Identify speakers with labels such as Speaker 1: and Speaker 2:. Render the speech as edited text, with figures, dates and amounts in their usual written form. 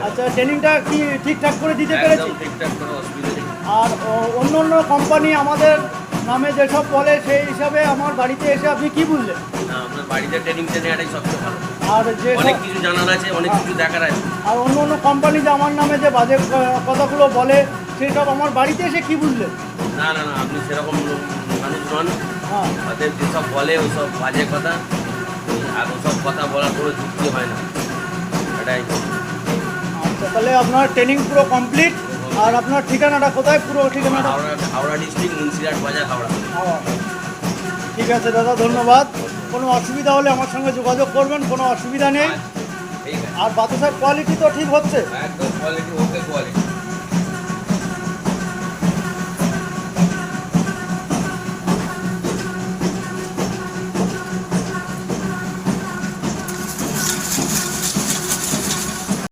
Speaker 1: আচ্ছা, ট্রেনিংটা কি ঠিকঠাক করে দিতে পেরেছি?
Speaker 2: ঠিকঠাক করে, অসুবিধা নেই।
Speaker 1: আর অন্য অন্য কোম্পানি আমাদের নামে যেসব বলে সেই হিসাবে আমার বাড়িতে এসে আপনি কি বললেন?
Speaker 2: না, আপনার বাড়িতে ট্রেনিংটা নেওয়াটাই সবচেয়ে ভালো।
Speaker 1: আর যে
Speaker 2: অনেক কিছু জানার আছে, অনেক কিছু দেখার আছে।
Speaker 1: আর অন্য অন্য কোম্পানি যে আমার নামে যে বাজে কথাগুলো বলে সেই সব আমার বাড়িতে এসে কি বুঝলেন?
Speaker 2: না না না, আপনি সেরকম মানুষ নন।
Speaker 1: হ্যাঁ,
Speaker 2: ওদের যেসব বলে ওসব বাজে কথা, আর ওসব কথা বলার কোনো যুক্তি হয় না, এটাই।
Speaker 1: আচ্ছা, তাহলে আপনার ট্রেনিং পুরো কমপ্লিট। আর আপনার ঠিকানাটা কোথায়? পুরো ঠিকানাটা?
Speaker 2: হাওড়া ডিস্ট্রিক্ট, মুন্সিরহাট বাজার, হাওড়া।
Speaker 1: ঠিক আছে দাদা, ধন্যবাদ। কোনো অসুবিধা হলে আমার সঙ্গে যোগাযোগ করবেন, কোনো অসুবিধা নেই।
Speaker 2: ঠিক আছে,
Speaker 1: আর বাতাসার কোয়ালিটি তো ঠিক হচ্ছে?
Speaker 2: একদম কোয়ালিটি, ওকে কোয়ালিটি।